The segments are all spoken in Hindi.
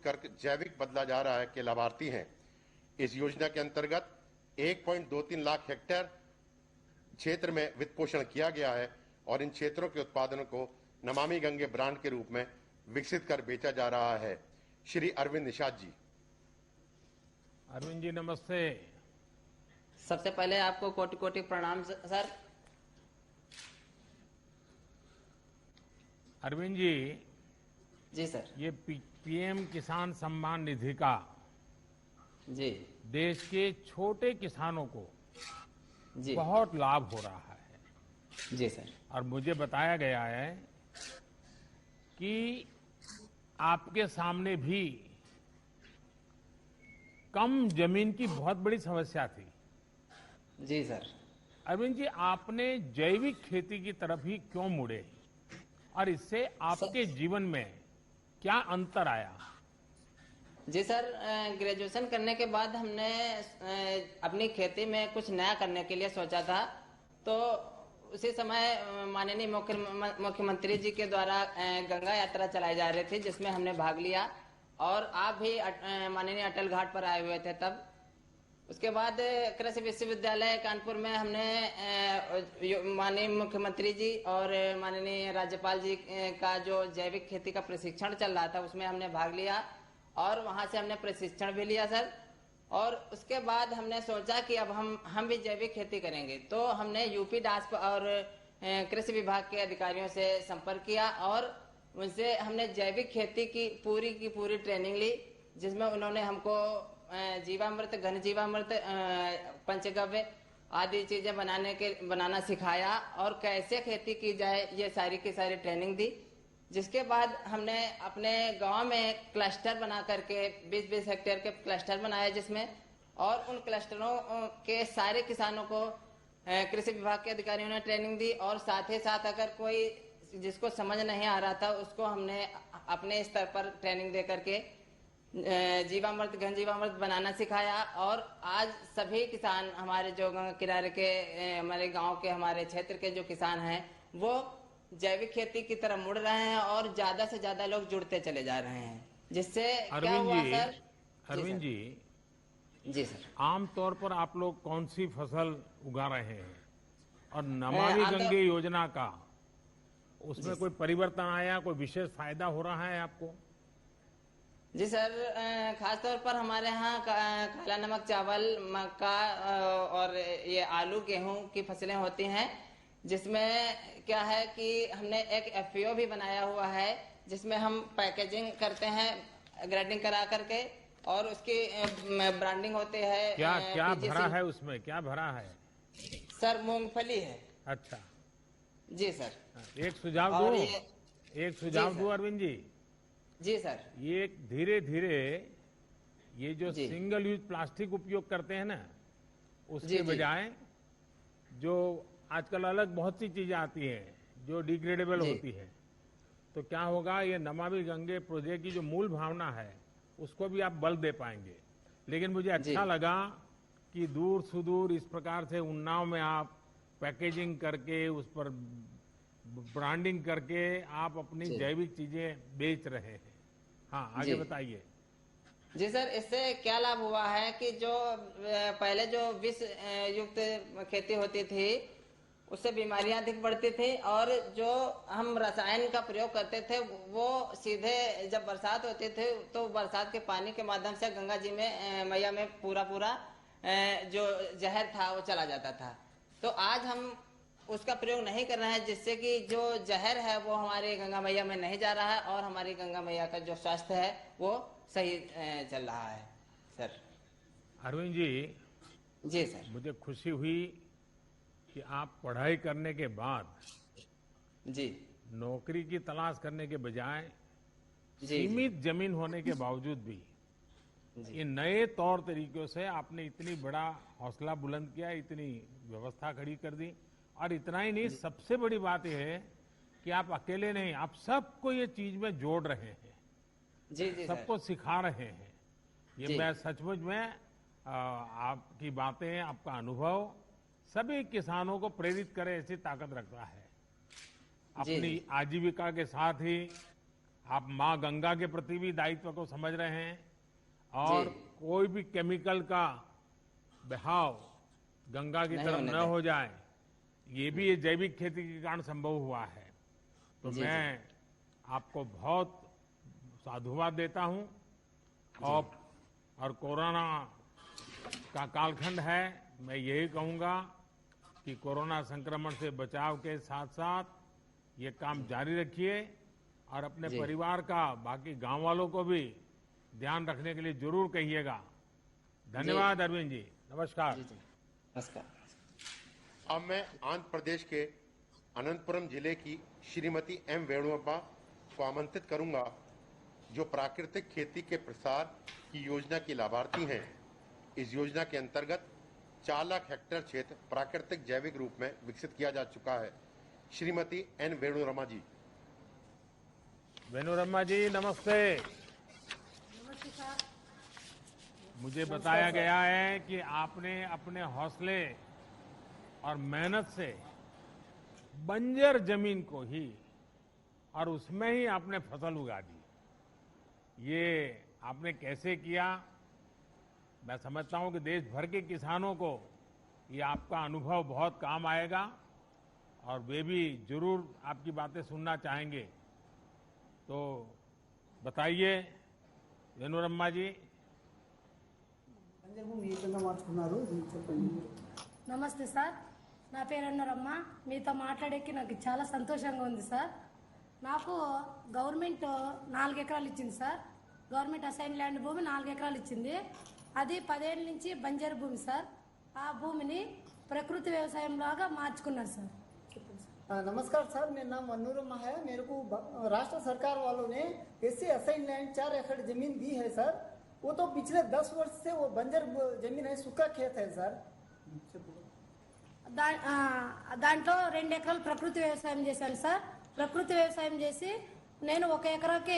कर जैविक बदला जा रहा है के लाभार्थी हैं। इस योजना के अंतर्गत 1.23 लाख हेक्टेयर क्षेत्र में वित्त पोषण किया गया है और इन क्षेत्रों के उत्पादनों को नमामि गंगे ब्रांड के रूप में विकसित कर बेचा जा रहा है। श्री अरविंद निषाद जी। अरविंद जी नमस्ते। सबसे पहले आपको कोटि कोटि प्रणाम सर। अरविंद जी। जी सर। ये पीएम किसान सम्मान निधि का जी देश के छोटे किसानों को जी बहुत लाभ हो रहा है। जी सर। और मुझे बताया गया है कि आपके सामने भी कम जमीन की बहुत बड़ी समस्या थी। जी सर। अरविंद जी, आपने जैविक खेती की तरफ ही क्यों मुड़े और इससे आपके जीवन में क्या अंतर आया? जी सर, ग्रेजुएशन करने के बाद हमने अपनी खेती में कुछ नया करने के लिए सोचा था। तो उसी समय माननीय मुख्यमंत्री जी के द्वारा गंगा यात्रा चलाई जा रही थी, जिसमें हमने भाग लिया और आप भी माननीय अटल घाट पर आए हुए थे तब। उसके बाद कृषि विश्वविद्यालय कानपुर में हमने माननीय मुख्यमंत्री जी और माननीय राज्यपाल जी का जो जैविक खेती का प्रशिक्षण चल रहा था उसमें हमने भाग लिया और वहां से हमने प्रशिक्षण भी लिया सर। और उसके बाद हमने सोचा कि अब हम भी जैविक खेती करेंगे। तो हमने यूपी डास्प और कृषि विभाग के अधिकारियों से संपर्क किया और उनसे हमने जैविक खेती की पूरी ट्रेनिंग ली, जिसमें उन्होंने हमको जीवामृत, घन जीवामृत, पंचगव्य आदि चीजें बनाना सिखाया और कैसे खेती की जाए ये सारी की सारी ट्रेनिंग दी। जिसके बाद हमने अपने गांव में क्लस्टर बना करके 20-20 हेक्टेयर के क्लस्टर बनाए, जिसमें और उन क्लस्टरों के सारे किसानों को कृषि विभाग के अधिकारियों ने ट्रेनिंग दी और साथ ही साथ अगर कोई जिसको समझ नहीं आ रहा था उसको हमने अपने स्तर पर ट्रेनिंग दे करके जीवामृत, घन जीवामृत बनाना सिखाया। और आज सभी किसान हमारे जो गंगा किनारे के हमारे गांव के हमारे क्षेत्र के जो किसान हैं वो जैविक खेती की तरफ मुड़ रहे हैं और ज्यादा से ज्यादा लोग जुड़ते चले जा रहे हैं। जिससे क्या हुआ सर? अरविंद जी, जी सर। आमतौर पर आप लोग कौन सी फसल उगा रहे हैं और नमामि गंगे योजना का उसमें कोई परिवर्तन आया, कोई विशेष फायदा हो रहा है आपको? जी सर, खासतौर पर हमारे यहाँ काला नमक चावल, मक्का और ये आलू, गेहूं की फसलें होती हैं, जिसमें क्या है कि हमने एक एफपीओ भी बनाया हुआ है जिसमें हम पैकेजिंग करते हैं ग्रेडिंग करा करके और उसकी ब्रांडिंग होती है। क्या भरा है उसमें, क्या भरा है? सर मूंगफली है। अच्छा जी सर। एक सुझाव दूं अरविंद जी। जी सर। ये धीरे धीरे ये जो सिंगल यूज प्लास्टिक उपयोग करते हैं ना, उसके बजाय जो आजकल अलग बहुत सी चीजें आती हैं जो डिग्रेडेबल होती है, तो क्या होगा, ये नमामि गंगे प्रोजेक्ट की जो मूल भावना है उसको भी आप बल दे पाएंगे। लेकिन मुझे अच्छा लगा कि दूर सुदूर इस प्रकार से उन्नाव में आप पैकेजिंग करके उस पर ब्रांडिंग करके आप अपनी जैविक चीजें बेच रहे हैं। हाँ, आगे बताइए। जी सर, इससे क्या लाभ हुआ है कि जो पहले जो विष युक्त खेती होती थी उससे बीमारियां अधिक बढ़ती थी और जो हम रसायन का प्रयोग करते थे वो सीधे जब बरसात होती थी तो बरसात के पानी के माध्यम से गंगा जी में मैया में पूरा जो जहर था वो चला जाता था। तो आज हम उसका प्रयोग नहीं कर रहे हैं, जिससे कि जो जहर है वो हमारे गंगा मैया में नहीं जा रहा है और हमारी गंगा मैया का जो स्वास्थ्य है वो सही चल रहा है सर। अरविंद जी। जी सर। मुझे खुशी हुई कि आप पढ़ाई करने के बाद जी नौकरी की तलाश करने के बजाय सीमित जमीन होने के बावजूद भी ये नए तौर तरीकों से आपने इतनी बड़ा हौसला बुलंद किया, इतनी व्यवस्था खड़ी कर दी। और इतना ही नहीं, सबसे बड़ी बात यह है कि आप अकेले नहीं, आप सबको ये चीज में जोड़ रहे हैं। जी सबको सिखा रहे हैं। ये मैं सचमुच में आपकी बातें, आपका अनुभव सभी किसानों को प्रेरित करे ऐसी ताकत रखता है। अपनी आजीविका के साथ ही आप माँ गंगा के प्रति भी दायित्व को समझ रहे हैं और कोई भी केमिकल का बहाव गंगा की तरफ न हो जाए, ये भी ये जैविक खेती के कारण संभव हुआ है। तो मैं आपको बहुत साधुवाद देता हूं। और कोरोना का कालखंड है, मैं यही कहूंगा कि कोरोना संक्रमण से बचाव के साथ साथ ये काम जारी रखिए और अपने परिवार का, बाकी गांव वालों को भी ध्यान रखने के लिए जरूर कहिएगा। धन्यवाद अरविंद जी, नमस्कार। नमस्कार। अब मैं आंध्र प्रदेश के अनंतपुरम जिले की श्रीमती एम वेणुअप्पा को आमंत्रित करूंगा, जो प्राकृतिक खेती के प्रसार की योजना की लाभार्थी हैं। इस योजना के अंतर्गत 4 लाख हेक्टेयर क्षेत्र प्राकृतिक जैविक रूप में विकसित किया जा चुका है। श्रीमती एन वेणुरमा जी। वेणुरमा जी नमस्ते। नमस्ते सर। मुझे बताया गया है कि आपने अपने हौसले और मेहनत से बंजर जमीन को ही और उसमें ही आपने फसल उगा दी। ये आपने कैसे किया? मैं समझता हूं कि देश भर के किसानों को ये आपका अनुभव बहुत काम आएगा और वे भी जरूर आपकी बातें सुनना चाहेंगे। तो बताइए वेणुरम्मा जी। నమస్తే సార్, నా పేరు అన్నరమ్మ. మీతో మాట్లాడేకి నాకు చాలా సంతోషంగా ఉంది సార్. నాకు గవర్నమెంట్ 4 ఎకరాలు ఇచ్చింది సార్. గవర్నమెంట్ అసైన్ ల్యాండ్ భూమి 4 ఎకరాలు ఇచ్చింది. అది 10 ఏళ్ళ నుంచి బంజరు భూమి సార్. ఆ భూమిని ప్రకృతి వ్యవసాయం లాగా మార్చుకున్నారు సార్. नमस्कार सर, मेरा नाम मनोरमा है। मेरे को राष्ट्र सरकार वालों ने एससी असाइन लैंड 4 एकड़ जमीन दी है सर। वो तो पिछले 10 वर्ष से वो बंजर जमीन है, सूखा खेत है सर। దాంట్లో 2 ఎకరాలు ప్రకృతి వ్యవసాయం చేశాను సార్. ప్రకృతి వ్యవసాయం చేసి నేను 1 ఎకరాకి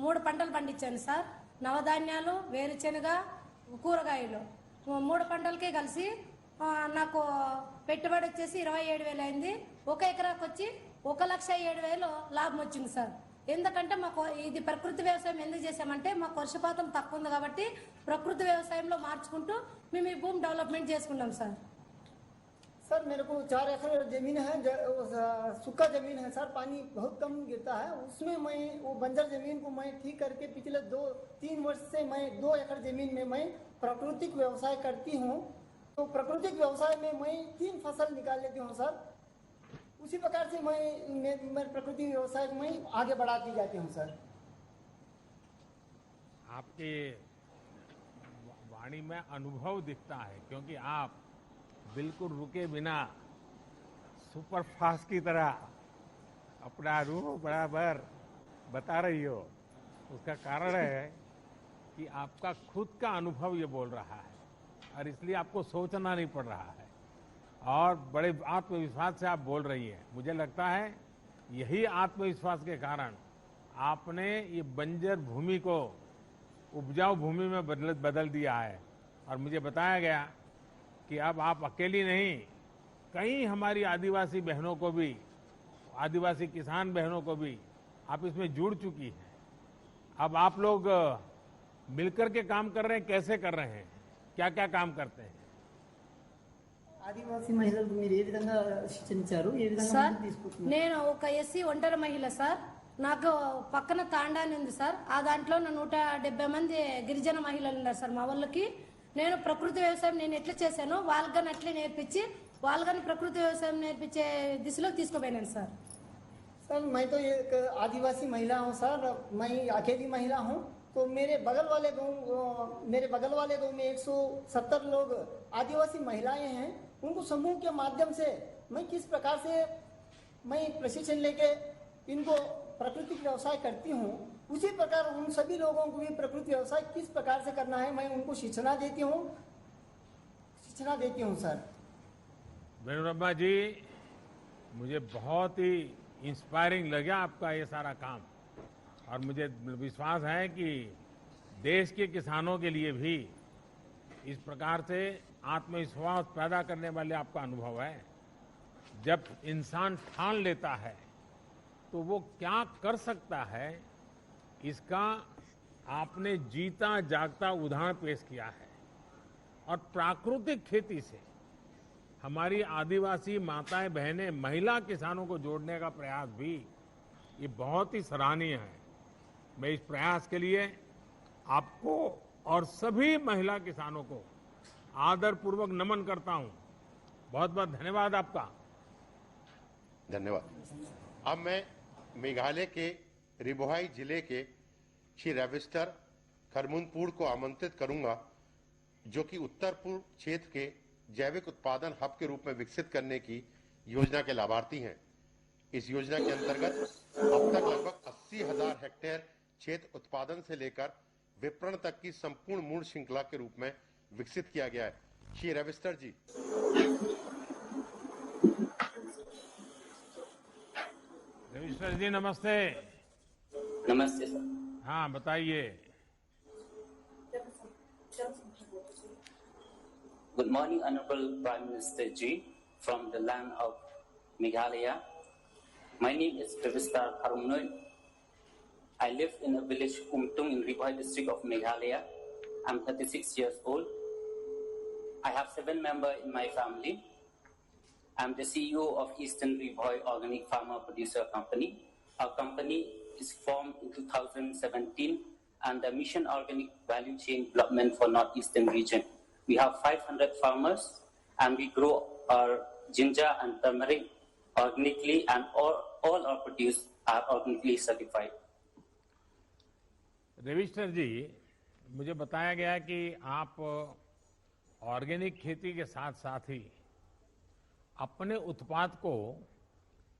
మూడు పంటలు పండించాను సార్. నవధాన్యాలు, వేరుశెనగ, కూరగాయలు 3 పంటలకే కలిసి నాకు పెట్టుబడి వచ్చేసి 27,000 అయింది. 1 ఎకరాకి వచ్చి 1,07,000 లాభం వచ్చింది సార్. ఎందుకంటే మాకు ఇది ప్రకృతి వ్యవసాయం ఎందుకు చేసామంటే మాకు వర్షపాతం తక్కువ ఉంది కాబట్టి ప్రకృతి వ్యవసాయంలో మార్చుకుంటూ మేము ఈ భూమి డెవలప్మెంట్ చేసుకున్నాం సార్. सर मेरे को 4 एकड़ जमीन है, सूखा जमीन है सर, पानी बहुत कम गिरता है। उसमें मैं वो बंजर जमीन को मैं ठीक करके पिछले 2-3 वर्ष से मैं 2 एकड़ जमीन में मैं प्राकृतिक व्यवसाय करती हूँ। तो प्राकृतिक व्यवसाय में मैं 3 फसल निकाल लेती हूँ सर। उसी प्रकार से मैं प्रकृति व्यवसाय में आगे बढ़ाती जाती हूँ सर। आपके वाणी में अनुभव दिखता है, क्योंकि आप बिल्कुल रुके बिना सुपर फास्ट की तरह अपना रूह बराबर बता रही हो। उसका कारण है कि आपका खुद का अनुभव ये बोल रहा है और इसलिए आपको सोचना नहीं पड़ रहा है और बड़े आत्मविश्वास से आप बोल रही हैं। मुझे लगता है यही आत्मविश्वास के कारण आपने ये बंजर भूमि को उपजाऊ भूमि में बदल दिया है। और मुझे बताया गया कि अब आप अकेली नहीं, कई हमारी आदिवासी बहनों को भी, आदिवासी किसान बहनों को भी आप इसमें जुड़ चुकी हैं। अब आप लोग मिलकर के काम कर रहे हैं, कैसे कर रहे हैं, क्या क्या काम करते हैं? ఆదివాసీ మహిళలకు మీరు ఏ విధంగా శిక్షించారు, ఏ విధంగా సార్ తీసుకుంటున్నారు? నేను ఒక ఎస్సీ ఒంటరి మహిళ సార్. నాకు పక్కన తాండాని ఉంది సార్. ఆ దాంట్లో 170 మంది గిరిజన మహిళలు ఉన్నారు సార్ మా వాళ్ళకి. నేను ప్రకృతి వ్యవసాయం నేను ఎట్లా చేశానో వాళ్ళని అట్లే నేర్పించి వాళ్ళని ప్రకృతి వ్యవసాయం నేర్పించే దిశలో తీసుకుపోయినాను సార్. सर मैं तो एक आदिवासी महिला हूँ सर, मैं अकेली महिला हूँ। तो मेरे बगल वाले गांव में 170 लोग आदिवासी महिलाएं हैं। उनको समूह के माध्यम से मैं किस प्रकार से मैं प्रशिक्षण लेके इनको प्राकृतिक व्यवसाय करती हूँ, उसी प्रकार उन सभी लोगों को भी प्रकृति व्यवसाय किस प्रकार से करना है मैं उनको शिक्षणा देती हूँ सर। वेणुरम्मा जी, मुझे बहुत ही इंस्पायरिंग लगा आपका ये सारा काम और मुझे विश्वास है कि देश के किसानों के लिए भी इस प्रकार से आत्मविश्वास पैदा करने वाले आपका अनुभव है। जब इंसान ठान लेता है तो वो क्या कर सकता है, इसका आपने जीता जागता उदाहरण पेश किया है। और प्राकृतिक खेती से हमारी आदिवासी माताएं बहनें महिला किसानों को जोड़ने का प्रयास भी ये बहुत ही सराहनीय है। मैं इस प्रयास के लिए आपको और सभी महिला किसानों को आदरपूर्वक नमन करता हूं। बहुत बहुत धन्यवाद आपका। धन्यवाद। अब मैं मेघालय के रिबोहाई जिले के श्री रविस्टर खरमुनपुर को आमंत्रित करूंगा, जो कि उत्तर पूर्व क्षेत्र के जैविक उत्पादन हब के रूप में विकसित करने की योजना के लाभार्थी हैं। इस योजना के अंतर्गत अब तक लगभग 80,000 हेक्टेयर क्षेत्र उत्पादन से लेकर विपणन तक की संपूर्ण मूल श्रृंखला के रूप में विकसित किया गया है। श्री रविस्टर जी। रविस्टर जी नमस्ते। नमस्ते सर। हाँ बताइए। Good morning, Honorable Prime Minister Ji, from the land of Meghalaya. My name is Pravista Karumnoy. I live in a village Kumtung in Ribohai district of Meghalaya. I'm 36 years old. I have 7 members in my family. I'm the CEO of Eastern Ribohai Organic Farmer Producer Company. Our company is formed in 2017 under Mission Organic Value Chain Development for Northeastern region. We have 500 farmers and we grow our ginger and turmeric organically, and all our produce are organically certified. रविस्टर जी, मुझे बताया गया कि आप ऑर्गेनिक खेती के साथ साथ ही अपने उत्पाद को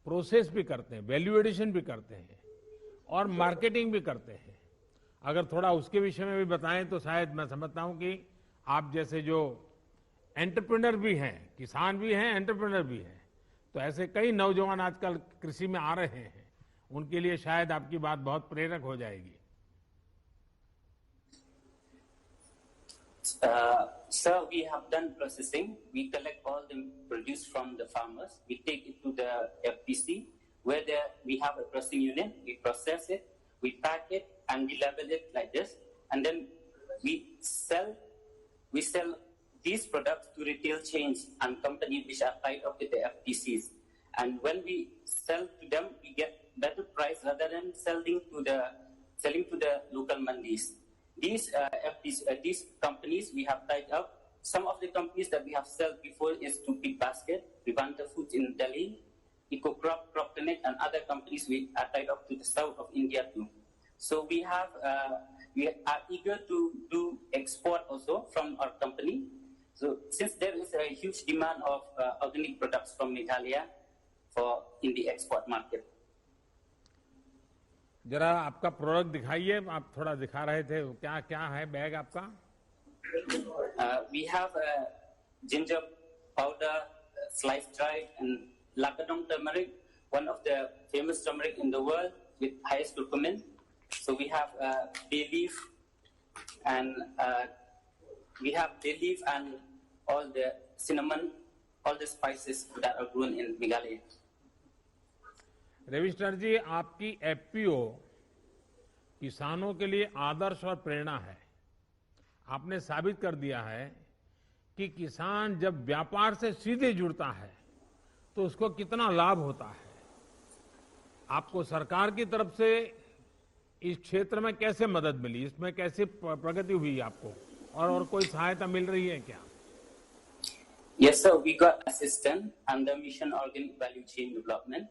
प्रोसेस भी करते हैं, वैल्यू एडिशन भी करते हैं और मार्केटिंग भी करते हैं। अगर थोड़ा उसके विषय में भी बताएं तो शायद मैं समझता हूं कि आप जैसे जो एंटरप्रेन्योर भी हैं, किसान भी हैं, एंटरप्रेन्योर भी हैं, तो ऐसे कई नौजवान आजकल कृषि में आ रहे हैं, उनके लिए शायद आपकी बात बहुत प्रेरक हो जाएगी। Sir, we have done processing. We collect all the produce from the farmers. We take it to the FPC, where we have a processing unit. We process it, we pack it, and we label it like this. And then we sell these products to retail chains and companies which are tied up with the FPCs. And when we sell to them, we get better price rather than selling to the local mandis. These these companies we have tied up. Some of the companies that we have sold before is to Big Basket, Vivanta Foods in Delhi, EcoCrop, Croptonic, and other companies we are tied up to the south of India too. So we are eager to do export also from our company. So since there is a huge demand of organic products from Meghalaya in the export market. जरा आपका प्रोडक्ट दिखाइए, आप थोड़ा दिखा रहे थे, क्या क्या है बैग आपका? We have ginger powder, sliced dried, and Lakadong turmeric, one of the famous turmeric in the world with highest curcumin. So we have bay leaf, and all the cinnamon, all the spices that are grown in Meghalaya. रविस्टर जी, आपकी एफपीओ किसानों के लिए आदर्श और प्रेरणा है। आपने साबित कर दिया है कि किसान जब व्यापार से सीधे जुड़ता है तो उसको कितना लाभ होता है। आपको सरकार की तरफ से इस क्षेत्र में कैसे मदद मिली, इसमें कैसे प्रगति हुई आपको, और कोई सहायता मिल रही है क्या? Yes, sir. We got assistance under Mission Organic Value Chain Development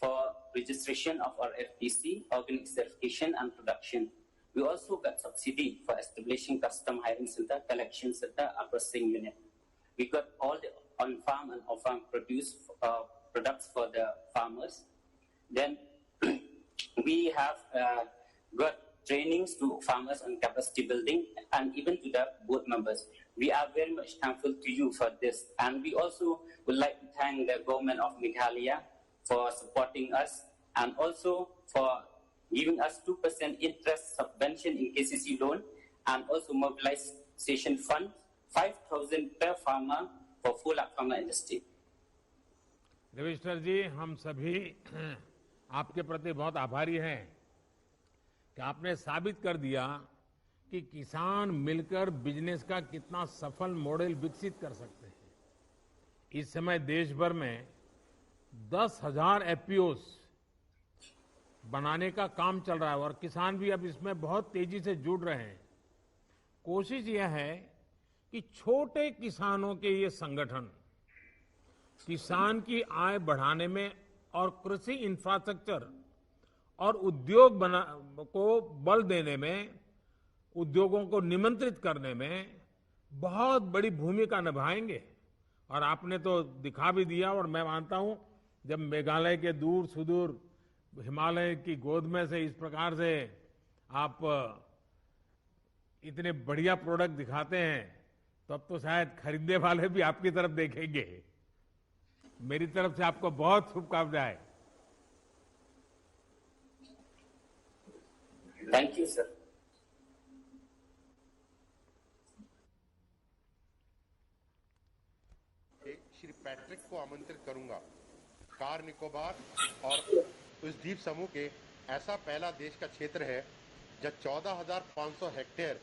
for registration of our FPC, organic certification, and production. We also got subsidy for establishing custom hiring center, collection center, and processing unit. We got all the on-farm and off-farm products for the farmers. Then we have got trainings to farmers on capacity building and even to the board members. We are very much thankful to you for this. And we also would like to thank the government of Meghalaya for supporting us and also for giving us 2% interest subvention in KCC loan and also mobilization fund, 5,000 per farmer for full farmer industry. रविस्टर जी, हम सभी आपके प्रति बहुत आभारी हैं कि आपने साबित कर दिया कि किसान मिलकर बिजनेस का कितना सफल मॉडल विकसित कर सकते हैं। इस समय देश भर में 10,000 एफपीओस बनाने का काम चल रहा है और किसान भी अब इसमें बहुत तेजी से जुड़ रहे हैं। कोशिश यह है कि छोटे किसानों के ये संगठन किसान की आय बढ़ाने में और कृषि इंफ्रास्ट्रक्चर और उद्योग को बल देने में, उद्योगों को निमंत्रित करने में बहुत बड़ी भूमिका निभाएंगे। और आपने तो दिखा भी दिया और मैं मानता हूं जब मेघालय के दूर सुदूर हिमालय की गोद में से इस प्रकार से आप इतने बढ़िया प्रोडक्ट दिखाते हैं तो अब तो शायद खरीदने वाले भी आपकी तरफ देखेंगे। मेरी तरफ से आपको बहुत शुभकामनाएं। Thank you sir. Shri Patrick को आमंत्रित करूंगा। कार निकोबार और उस द्वीप समूह के ऐसा पहला देश का क्षेत्र है जब 14,500 हेक्टेयर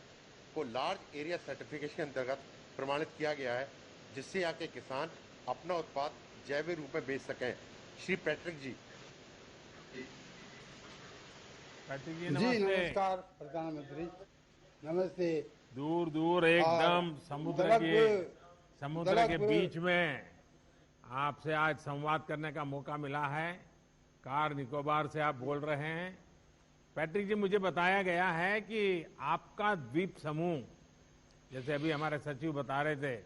को लार्ज एरिया सर्टिफिकेशन के अंतर्गत प्रमाणित किया गया है, जिससे यहाँ के किसान अपना उत्पाद जैविक रूप में बेच सकें। श्री पैट्रिक जी। पैट्रिक जी जी नमस्कार प्रधानमंत्री। नमस्ते। दूर दूर एकदम समुद्र के बीच में आपसे आज संवाद करने का मौका मिला है। कार निकोबार से आप बोल रहे हैं। पैट्रिक जी, मुझे बताया गया है कि आपका द्वीप समूह, जैसे अभी हमारे सचिव बता रहे थे,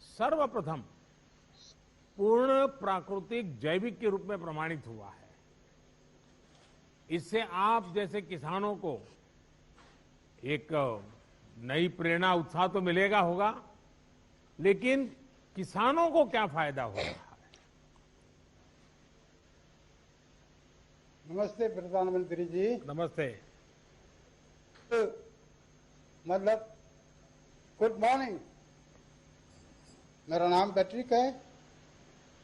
सर्वप्रथम पूर्ण प्राकृतिक जैविक के रूप में प्रमाणित हुआ है। इससे आप जैसे किसानों को एक नई प्रेरणा, उत्साह तो मिलेगा होगा, लेकिन किसानों को क्या फायदा हो रहा है? नमस्ते प्रधानमंत्री जी। नमस्ते। मतलब गुड मॉर्निंग। मेरा नाम पैट्रिक है,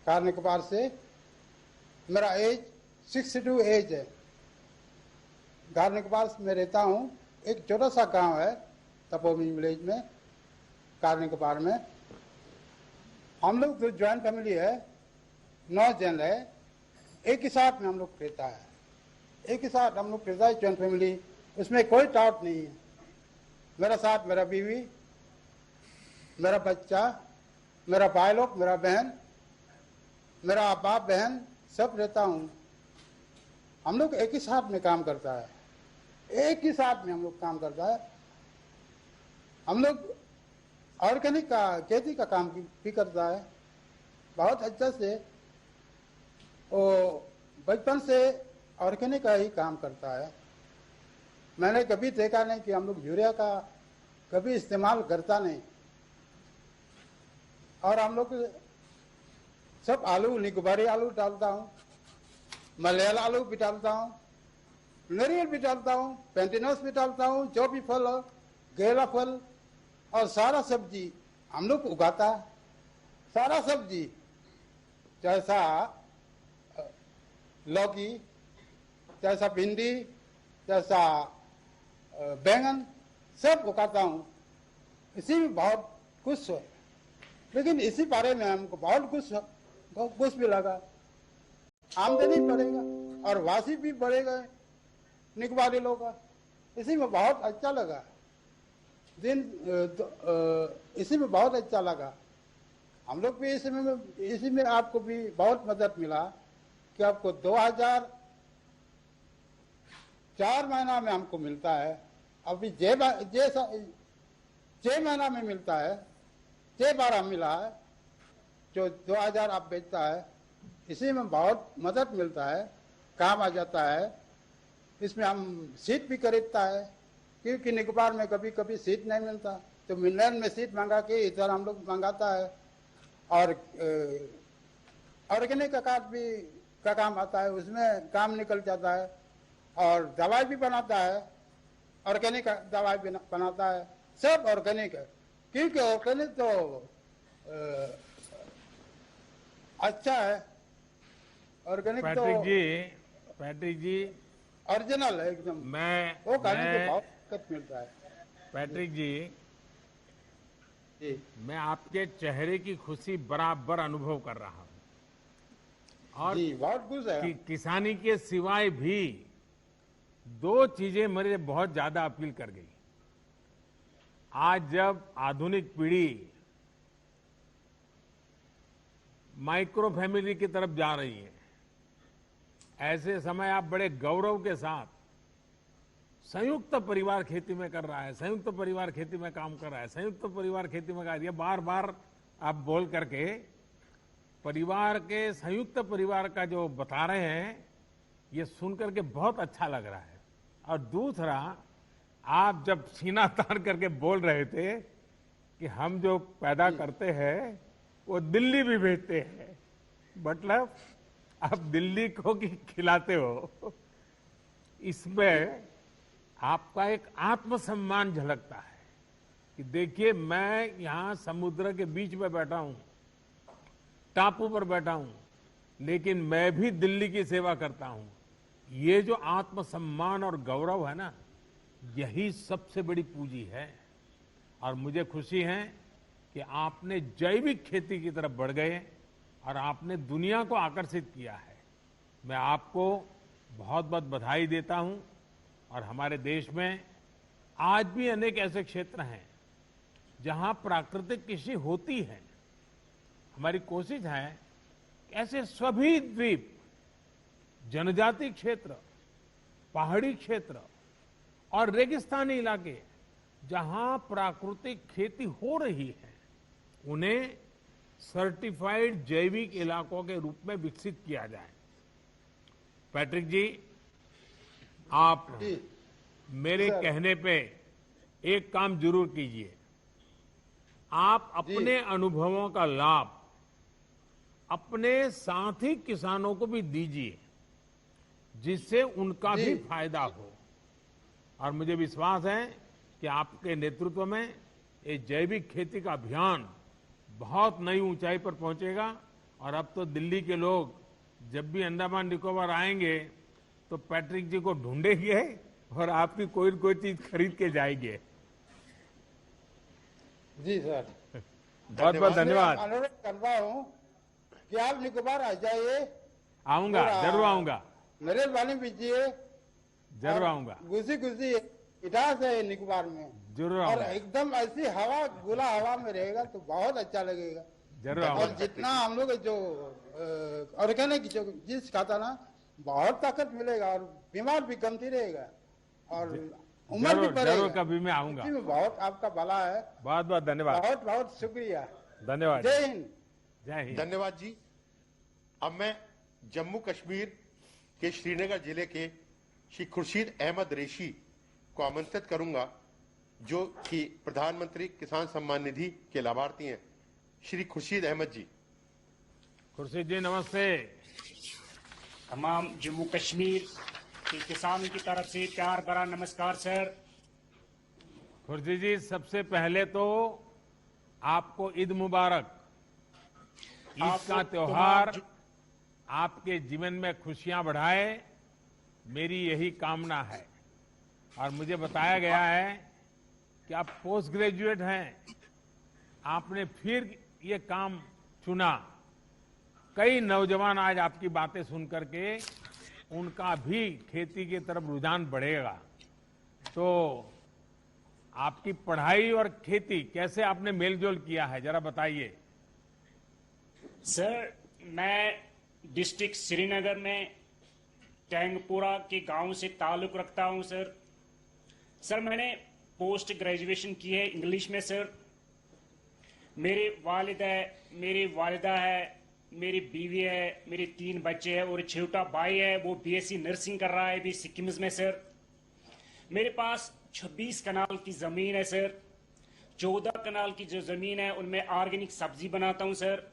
कार निकोबार से। मेरा एज 62 एज है। कार निकोबार में रहता हूँ। एक छोटा सा गांव है तपोमी विलेज में, कार निकोबार में। हम लोग जो ज्वाइंट फैमिली है, 9 जन है। एक ही साथ में हम लोग रहता है, एक ही साथ हम लोग रहता है, ज्वाइंट फैमिली। उसमें कोई डाउट नहीं है। मेरा साथ मेरा बीवी, मेरा बच्चा, मेरा भाई लोग, मेरा बहन, मेरा बाप बहन सब रहता हूँ। हम लोग एक ही साथ में काम करता है, एक ही साथ में हम लोग काम करता है। हम लोग ऑर्गेनिक का खेती का काम भी करता है बहुत अच्छा से। वो बचपन से ऑर्गेनिक का ही काम करता है। मैंने कभी देखा नहीं कि हम लोग यूरिया का कभी इस्तेमाल करता नहीं। और हम लोग सब आलू, निकोबारी आलू डालता हूँ, मलयाला आलू भी डालता हूँ, नारियल भी डालता हूँ, पेंटिनस भी डालता हूँ, जो भी फल हो, गेला फल और सारा सब्जी हम लोग उगाता है। सारा सब्जी जैसा लौकी, जैसा भिंडी, जैसा बैंगन सब उगाता हूँ। इसी में बहुत खुश है। लेकिन इसी बारे में हमको बहुत कुछ भी लगा। आमदनी बढ़ेगा और वासी भी बढ़ेगा निकोबारी लोग का। इसी में बहुत अच्छा लगा। इसी में बहुत अच्छा लगा। हम लोग भी इसी में आपको भी बहुत मदद मिला कि आपको 2004 महीना में हमको मिलता है। अभी 6 महीना में मिलता है, 6 बार मिला है। जो 2000 आप बेचता है, इसी में बहुत मदद मिलता है, काम आ जाता है। इसमें हम सीट भी खरीदता है, क्योंकि निकोबार में कभी कभी सीट नहीं मिलता, तो मिलर में सीट मंगा के इधर हम लोग मंगाता है। और ऑर्गेनिक का कार्ड भी का काम आता है, उसमें काम निकल जाता है। और दवाई भी बनाता है, ऑर्गेनिक दवाई भी बनाता है। सब ऑर्गेनिक है, क्योंकि ऑर्गेनिक तो अच्छा है। ऑर्गेनिक तो पैट्रिक जी, पैट्रिक जी ओरिजिनल है एकदम। वो खाने को बहुत दिक्कत मिलता है। पैट्रिक जी, जी मैं आपके चेहरे की खुशी बराबर अनुभव कर रहा हूं और जी बहुत खुश है। किसानी के सिवाय भी दो चीजें मेरे बहुत ज्यादा अपील कर गई। आज जब आधुनिक पीढ़ी माइक्रो फैमिली की तरफ जा रही है, ऐसे समय आप बड़े गौरव के साथ संयुक्त परिवार खेती में कर रहा है, संयुक्त परिवार खेती में काम कर रहा है, संयुक्त परिवार खेती में कर, ये बार बार आप बोल करके परिवार के संयुक्त परिवार का जो बता रहे हैं, ये सुन करके बहुत अच्छा लग रहा है। और दूसरा, आप जब सीना तान करके बोल रहे थे कि हम जो पैदा करते हैं वो दिल्ली भी भेजते हैं, मतलब आप दिल्ली को की खिलाते हो, इसमें आपका एक आत्मसम्मान झलकता है कि देखिए मैं यहां समुद्र के बीच में बैठा हूं, टापू पर बैठा हूं, लेकिन मैं भी दिल्ली की सेवा करता हूं। ये जो आत्मसम्मान और गौरव है ना, यही सबसे बड़ी पूंजी है। और मुझे खुशी है कि आपने जैविक खेती की तरफ बढ़ गए और आपने दुनिया को आकर्षित किया है। मैं आपको बहुत बहुत बधाई देता हूं। और हमारे देश में आज भी अनेक ऐसे क्षेत्र हैं जहां प्राकृतिक कृषि होती है। हमारी कोशिश है कि ऐसे सभी द्वीप, जनजाति क्षेत्र, पहाड़ी क्षेत्र और रेगिस्तानी इलाके जहां प्राकृतिक खेती हो रही है, उन्हें सर्टिफाइड जैविक इलाकों के रूप में विकसित किया जाए। पैट्रिक जी, आप मेरे कहने पे एक काम जरूर कीजिए। आप अपने अनुभवों का लाभ अपने साथी किसानों को भी दीजिए, जिससे उनका भी फायदा हो। और मुझे विश्वास है कि आपके नेतृत्व में ये जैविक खेती का अभियान बहुत नई ऊंचाई पर पहुंचेगा। और अब तो दिल्ली के लोग जब भी अंडमान निकोबार आएंगे तो पैट्रिक जी को ढूंढेंगे और आपकी कोई न कोई चीज खरीद के जाएंगे। जी सर, बहुत बहुत धन्यवाद। अनुरोध कर रहा हूँ कि आप निकोबार आ जाइए। आऊंगा, जरूर आऊंगा। मेहरबानी कीजिए, जरूर आऊंगा। गुजी गुजी इतिहास है निकोबार में, जरूर और आऊंगा। एकदम ऐसी हवा, खुला हवा में रहेगा तो बहुत अच्छा लगेगा। जरूर और आऊंगा। जितना हम लोग जो ऑर्गेनिक जो चीज खाता ना, बहुत ताकत मिलेगा और बीमार भी कमती रहेगा और उम्र भी जरूर बढ़ेगा। कभी मैं आऊंगा। इसी में बहुत आपका भला है। बहुत बहुत धन्यवाद। बहुत बहुत शुक्रिया। धन्यवाद। जय हिंद। जय हिंद। धन्यवाद जी। अब मैं जम्मू कश्मीर के श्रीनगर जिले के श्री खुर्शीद अहमद रेशी को आमंत्रित करूंगा, जो कि प्रधानमंत्री किसान सम्मान निधि के लाभार्थी हैं। श्री खुर्शीद अहमद जी। खुर्शीद जी नमस्ते। तमाम जम्मू कश्मीर के किसानों की तरफ से प्यार भरा नमस्कार सर। खुर्शीद जी, सबसे पहले तो आपको ईद मुबारक। ईद का त्योहार आपके जीवन में खुशियां बढ़ाए, मेरी यही कामना है। और मुझे बताया गया है कि आप पोस्ट ग्रेजुएट हैं, आपने फिर ये काम चुना। कई नौजवान आज आपकी बातें सुन करके उनका भी खेती की तरफ रुझान बढ़ेगा। तो आपकी पढ़ाई और खेती कैसे आपने मेलजोल किया है, जरा बताइए। सर, मैं डिस्ट्रिक्ट श्रीनगर में टैंगपुरा के गांव से ताल्लुक रखता हूं सर। सर, मैंने पोस्ट ग्रेजुएशन की है इंग्लिश में सर। मेरे वालिद है, मेरी वालिदा है, मेरी बीवी है, मेरे 3 बच्चे हैं और छोटा भाई है, वो बीएससी नर्सिंग कर रहा है अभी सिक्किम में सर। मेरे पास 26 कनाल की जमीन है सर। 14 कनाल की जो जमीन है उनमें ऑर्गेनिक सब्जी बनाता हूं सर।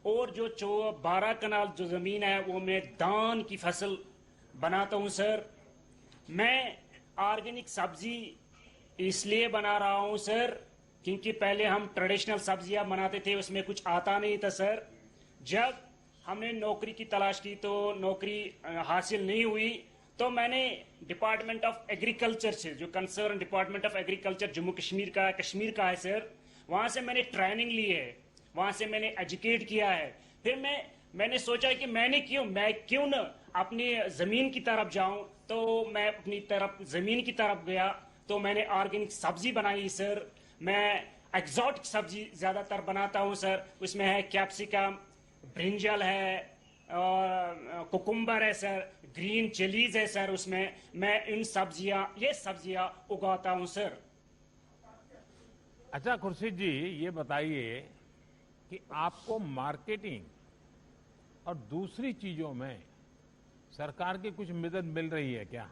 और जो 12 कनाल जो जमीन है वो मैं धान की फसल बनाता हूं सर। मैं ऑर्गेनिक सब्जी इसलिए बना रहा हूं सर क्योंकि पहले हम ट्रेडिशनल सब्जियां बनाते थे, उसमें कुछ आता नहीं था सर। जब हमने नौकरी की तलाश की तो नौकरी हासिल नहीं हुई, तो मैंने डिपार्टमेंट ऑफ एग्रीकल्चर से, जो concern department of agriculture Jammu Kashmir का है सर, वहां से मैंने ट्रेनिंग ली है, वहां से मैंने एजुकेट किया है। फिर मैंने सोचा कि मैं क्यों न अपनी जमीन की तरफ जाऊं, तो मैं अपनी तरफ जमीन की तरफ गया, तो मैंने ऑर्गेनिक सब्जी बनाई सर। मैं एक्सोटिक सब्जी ज्यादातर बनाता हूं सर, उसमें है कैप्सिकम, ब्रिंजल है, कुकुम्बर है सर, ग्रीन चिलीज है सर, उसमें मैं ये सब्जियां उगाता हूं सर। अच्छा खुर्शीद जी, ये बताइए कि आपको मार्केटिंग और दूसरी चीजों में सरकार की कुछ मदद मिल रही है क्या?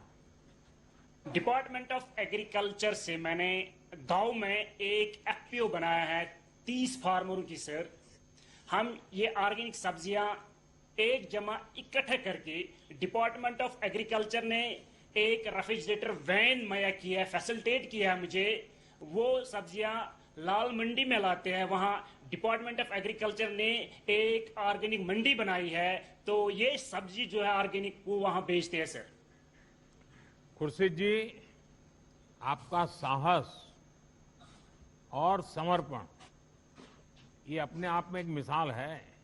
डिपार्टमेंट ऑफ एग्रीकल्चर से मैंने गांव में एक एफपीओ बनाया है 30 फार्मरों की सर। हम ये ऑर्गेनिक सब्जियां एक जमा इकट्ठे करके डिपार्टमेंट ऑफ एग्रीकल्चर ने एक रेफ्रिजरेटर वैन मुहैया किया है, फैसिलिटेट किया है मुझे। वो सब्जियां लाल मंडी में लाते हैं, वहां डिपार्टमेंट ऑफ एग्रीकल्चर ने एक ऑर्गेनिक मंडी बनाई है, तो ये सब्जी जो है ऑर्गेनिक वो वहां बेचते हैं सर। खुर्शीद जी, आपका साहस और समर्पण ये अपने आप में एक मिसाल है,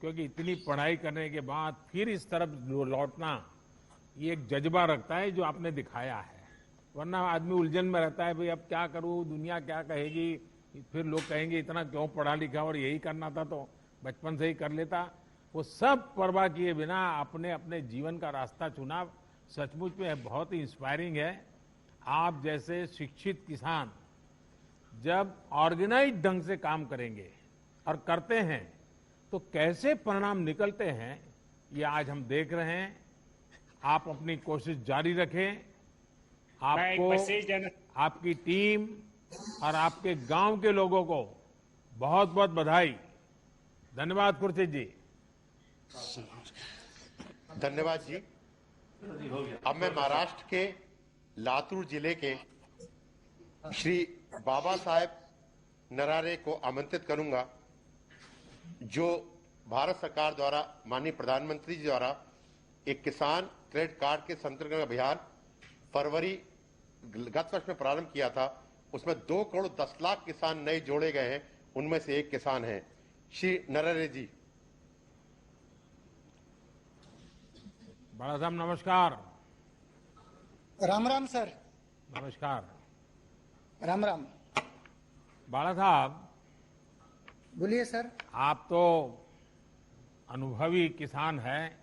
क्योंकि इतनी पढ़ाई करने के बाद फिर इस तरफ लौटना ये एक जज्बा रखता है जो आपने दिखाया है। वरना आदमी उलझन में रहता है, भाई अब क्या करूं, दुनिया क्या कहेगी, फिर लोग कहेंगे इतना क्यों पढ़ा लिखा और यही करना था तो बचपन से ही कर लेता। वो सब परवाह किए बिना आपने अपने जीवन का रास्ता चुना, सचमुच में बहुत ही इंस्पायरिंग है। आप जैसे शिक्षित किसान जब ऑर्गेनाइज ढंग से काम करेंगे और करते हैं तो कैसे परिणाम निकलते हैं, ये आज हम देख रहे हैं। आप अपनी कोशिश जारी रखें। आपको, आपकी टीम और आपके गांव के लोगों को बहुत बहुत बधाई। धन्यवाद खुर्शीद जी। धन्यवाद जी। अब मैं महाराष्ट्र के लातूर जिले के श्री बाबा साहेब नरारे को आमंत्रित करूंगा, जो भारत सरकार द्वारा माननीय प्रधानमंत्री जी द्वारा एक किसान क्रेडिट कार्ड के संतर्गत अभियान फरवरी गत वर्ष में प्रारंभ किया था। उसमें 2 करोड़ 10 लाख किसान नए जोड़े गए हैं, उनमें से एक किसान हैं श्री नरहरे जी। बड़ा साहब नमस्कार। राम राम सर। नमस्कार। राम राम। बाला साहब बोलिए सर। आप तो अनुभवी किसान हैं।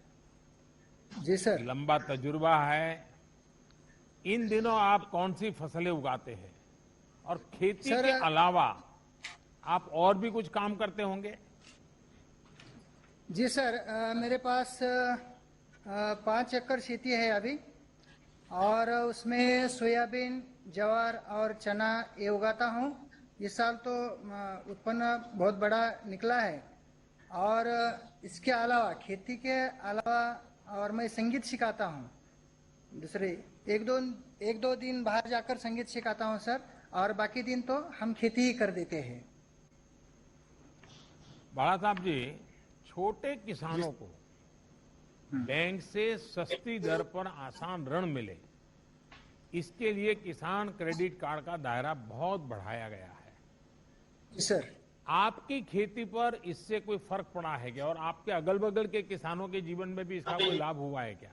जी सर। लंबा तजुर्बा है। इन दिनों आप कौन सी फसलें उगाते हैं, और खेती के अलावा आप और भी कुछ काम करते होंगे? जी सर, मेरे पास 5 एकड़ खेती है अभी, और उसमें सोयाबीन, ज्वार और चना ये उगाता हूँ। इस साल तो उत्पन्न बहुत बड़ा निकला है। और इसके अलावा, खेती के अलावा, और मैं संगीत सिखाता हूँ। दूसरे एक दो दिन बाहर जाकर संगीत सिखाता हूँ सर, और बाकी दिन तो हम खेती ही कर देते हैं। बाला साहब जी, छोटे किसानों को बैंक से सस्ती दर पर आसान ऋण मिले, इसके लिए किसान क्रेडिट कार्ड का दायरा बहुत बढ़ाया गया है। सर, आपकी खेती पर इससे कोई फर्क पड़ा है क्या, और आपके अगल बगल के किसानों के जीवन में भी इसका कोई लाभ हुआ है क्या?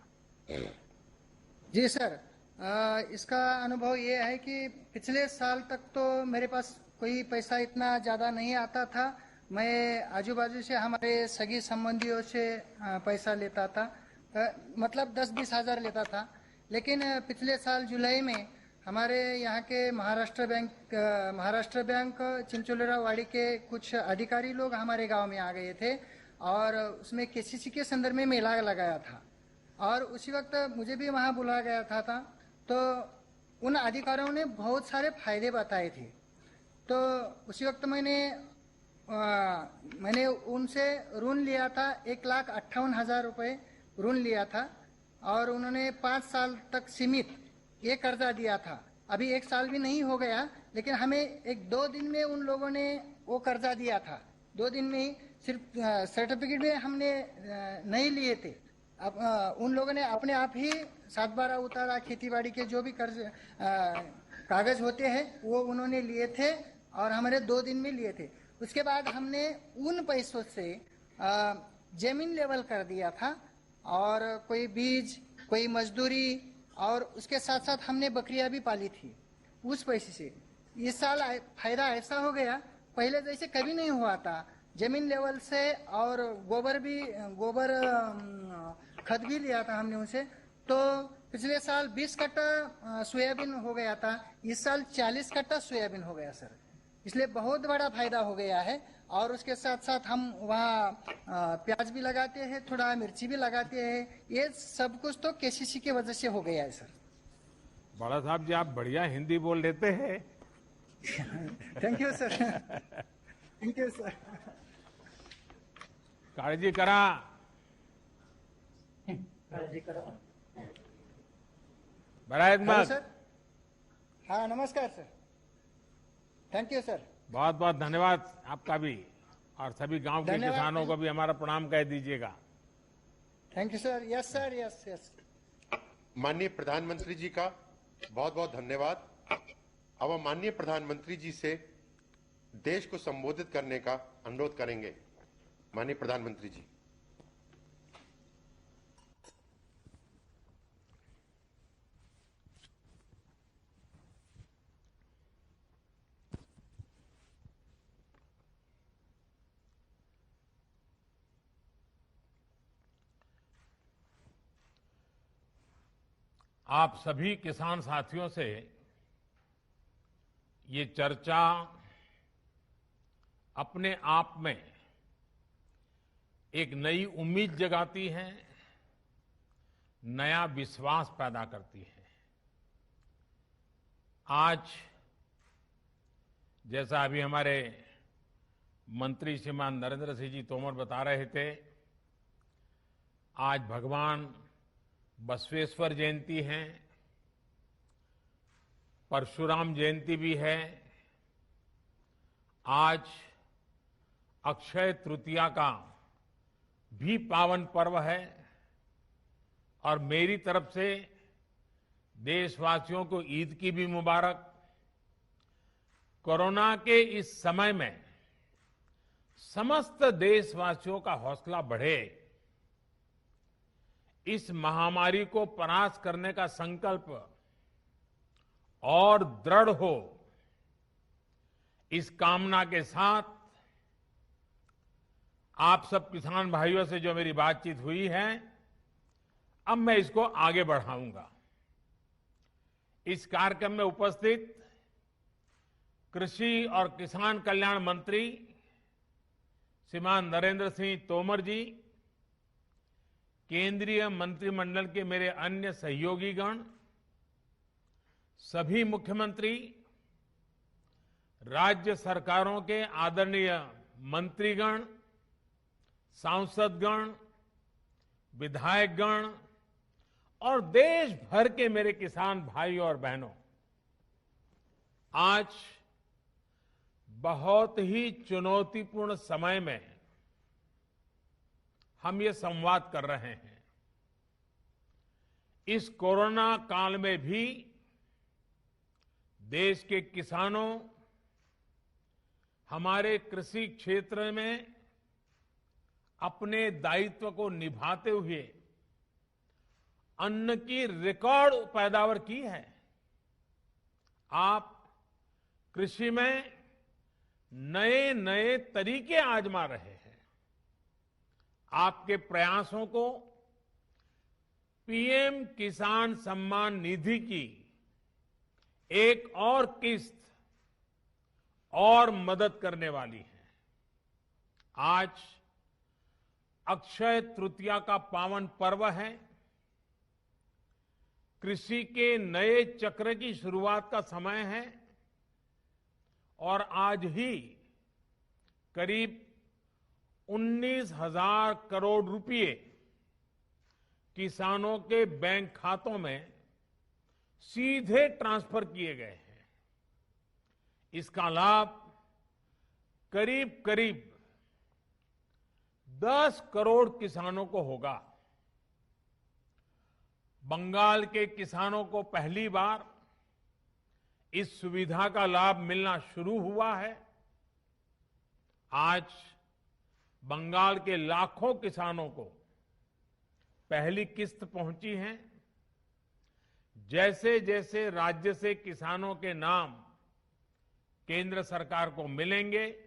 जी सर, इसका अनुभव ये है कि पिछले साल तक तो मेरे पास कोई पैसा इतना ज्यादा नहीं आता था। मैं आजू बाजू से हमारे सगी संबंधियों से पैसा लेता था, मतलब 10-20 हजार लेता था। लेकिन पिछले साल जुलाई में हमारे यहाँ के महाराष्ट्र बैंक चिंचोलेरा वाड़ी के कुछ अधिकारी लोग हमारे गांव में आ गए थे, और उसमें केसीसी के संदर्भ में मेला लगाया था, और उसी वक्त मुझे भी वहाँ बुलाया गया था। तो उन अधिकारियों ने बहुत सारे फायदे बताए थे। तो उसी वक्त मैंने उनसे ऋण लिया था, 1,58,000 रुपये ऋण लिया था, और उन्होंने 5 साल तक सीमित ये कर्जा दिया था। अभी 1 साल भी नहीं हो गया, लेकिन हमें 1-2 दिन में उन लोगों ने वो कर्जा दिया था। 2 दिन में ही सिर्फ सर्टिफिकेट भी हमने नहीं लिए थे। अब उन लोगों ने अपने आप ही 7/12 उतारा, खेतीबाड़ी के जो भी कर्ज कागज होते हैं वो उन्होंने लिए थे और हमारे 2 दिन में लिए थे। उसके बाद हमने उन पैसों से जमीन लेवल कर दिया था और कोई बीज, कोई मजदूरी और उसके साथ साथ हमने बकरियां भी पाली थी उस पैसे से। इस साल फायदा ऐसा हो गया, पहले जैसे कभी नहीं हुआ था। जमीन लेवल से और गोबर खत भी लिया था हमने उनसे, तो पिछले साल 20 कट्टा सोयाबीन हो गया था, इस साल 40 कट्टा सोयाबीन हो गया सर। इसलिए बहुत बड़ा फायदा हो गया है। और उसके साथ साथ हम वहाँ प्याज भी लगाते हैं, थोड़ा मिर्ची भी लगाते हैं। ये सब कुछ तो केसीसी की वजह से हो गया है सर। बड़ा साहब जी, आप बढ़िया हिंदी बोल लेते हैं। Thank you sir. Thank you sir. काळजी करा। काळजी करा। बरं आहेत मग? सर, हाँ नमस्कार सर। Thank you sir. बहुत बहुत धन्यवाद आपका भी, और सभी गांव के धन्यवाद। किसानों को भी हमारा प्रणाम कह दीजिएगा। Thank you sir. Yes sir, yes yes. माननीय प्रधानमंत्री जी का बहुत बहुत धन्यवाद। अब हम माननीय प्रधानमंत्री जी से देश को संबोधित करने का अनुरोध करेंगे। माननीय प्रधानमंत्री जी। आप सभी किसान साथियों से ये चर्चा अपने आप में एक नई उम्मीद जगाती है, नया विश्वास पैदा करती है। आज जैसा अभी हमारे मंत्री श्रीमान नरेंद्र सिंह जी तोमर बता रहे थे, आज भगवान बसवेश्वर जयंती है, परशुराम जयंती भी है, आज अक्षय तृतीया का भी पावन पर्व है। और मेरी तरफ से देशवासियों को ईद की भी मुबारक। कोरोना के इस समय में समस्त देशवासियों का हौसला बढ़े, इस महामारी को परास्त करने का संकल्प और दृढ़ हो, इस कामना के साथ आप सब किसान भाइयों से जो मेरी बातचीत हुई है, अब मैं इसको आगे बढ़ाऊंगा। इस कार्यक्रम में उपस्थित कृषि और किसान कल्याण मंत्री श्रीमान नरेंद्र सिंह तोमर जी, केंद्रीय मंत्रिमंडल के मेरे अन्य सहयोगीगण, सभी मुख्यमंत्री, राज्य सरकारों के आदरणीय मंत्रीगण, सांसदगण, विधायकगण और देश भर के मेरे किसान भाई और बहनों, आज बहुत ही चुनौतीपूर्ण समय में हम ये संवाद कर रहे हैं। इस कोरोना काल में भी देश के किसानों, हमारे कृषि क्षेत्र में अपने दायित्व को निभाते हुए अन्न की रिकॉर्ड पैदावार की है। आप कृषि में नए नए तरीके आजमा रहे हैं। आपके प्रयासों को पीएम किसान सम्मान निधि की एक और किस्त और मदद करने वाली है। आज अक्षय तृतीया का पावन पर्व है। कृषि के नए चक्र की शुरुआत का समय है और आज ही करीब 19,000 करोड़ रुपए किसानों के बैंक खातों में सीधे ट्रांसफर किए गए हैं। इसका लाभ करीब करीब 10 करोड़ किसानों को होगा। बंगाल के किसानों को पहली बार इस सुविधा का लाभ मिलना शुरू हुआ है। आज बंगाल के लाखों किसानों को पहली किस्त पहुंची है। जैसे जैसे राज्य से किसानों के नाम केंद्र सरकार को मिलेंगे,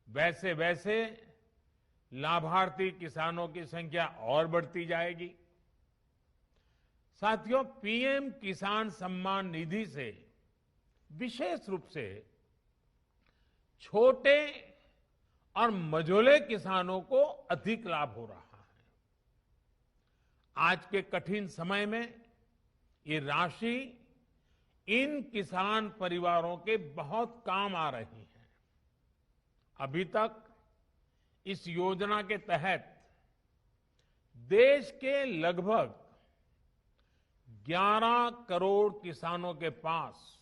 वैसे वैसे लाभार्थी किसानों की संख्या और बढ़ती जाएगी। साथियों, पीएम किसान सम्मान निधि से विशेष रूप से छोटे और मझोले किसानों को अधिक लाभ हो रहा है। आज के कठिन समय में ये राशि इन किसान परिवारों के बहुत काम आ रही है। अभी तक इस योजना के तहत देश के लगभग 11 करोड़ किसानों के पास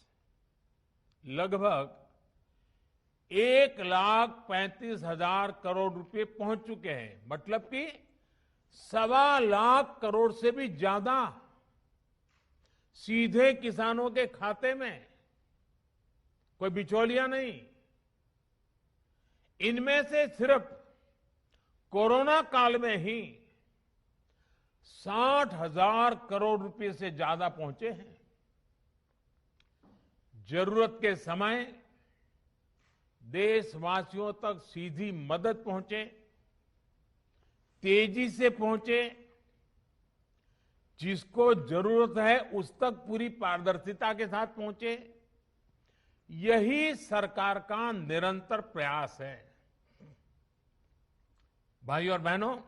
लगभग 1,35,000 करोड़ रुपए पहुंच चुके हैं। मतलब कि 1.25 लाख करोड़ से भी ज्यादा सीधे किसानों के खाते में, कोई बिचौलिया नहीं। इनमें से सिर्फ कोरोना काल में ही 60,000 करोड़ रुपए से ज्यादा पहुंचे हैं। जरूरत के समय देशवासियों तक सीधी मदद पहुंचे, तेजी से पहुंचे, जिसको जरूरत है उस तक पूरी पारदर्शिता के साथ पहुंचे, यही सरकार का निरंतर प्रयास है। भाई और बहनों,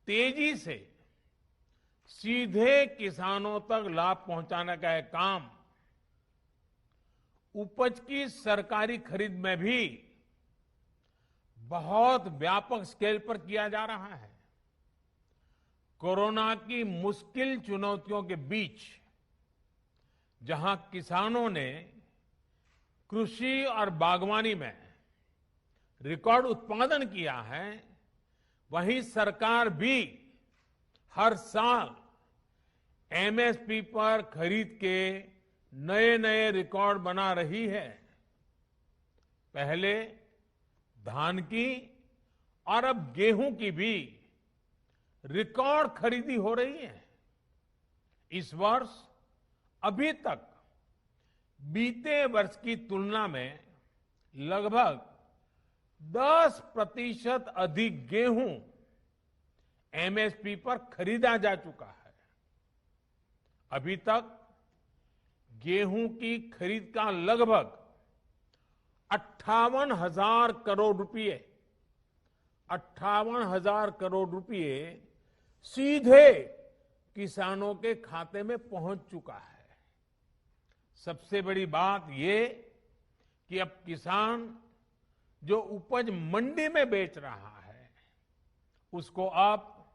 तेजी से सीधे किसानों तक लाभ पहुंचाने का यह काम उपज की सरकारी खरीद में भी बहुत व्यापक स्केल पर किया जा रहा है। कोरोना की मुश्किल चुनौतियों के बीच जहां किसानों ने कृषि और बागवानी में रिकॉर्ड उत्पादन किया है, वहीं सरकार भी हर साल एमएसपी पर खरीद के नए नए रिकॉर्ड बना रही है। पहले धान की और अब गेहूं की भी रिकॉर्ड खरीदी हो रही है। इस वर्ष अभी तक बीते वर्ष की तुलना में लगभग 10% अधिक गेहूं एमएसपी पर खरीदा जा चुका है। अभी तक गेहूं की खरीद का लगभग 58,000 करोड़ रुपए 58,000 करोड़ रुपए सीधे किसानों के खाते में पहुंच चुका है। सबसे बड़ी बात ये कि अब किसान जो उपज मंडी में बेच रहा है, उसको अब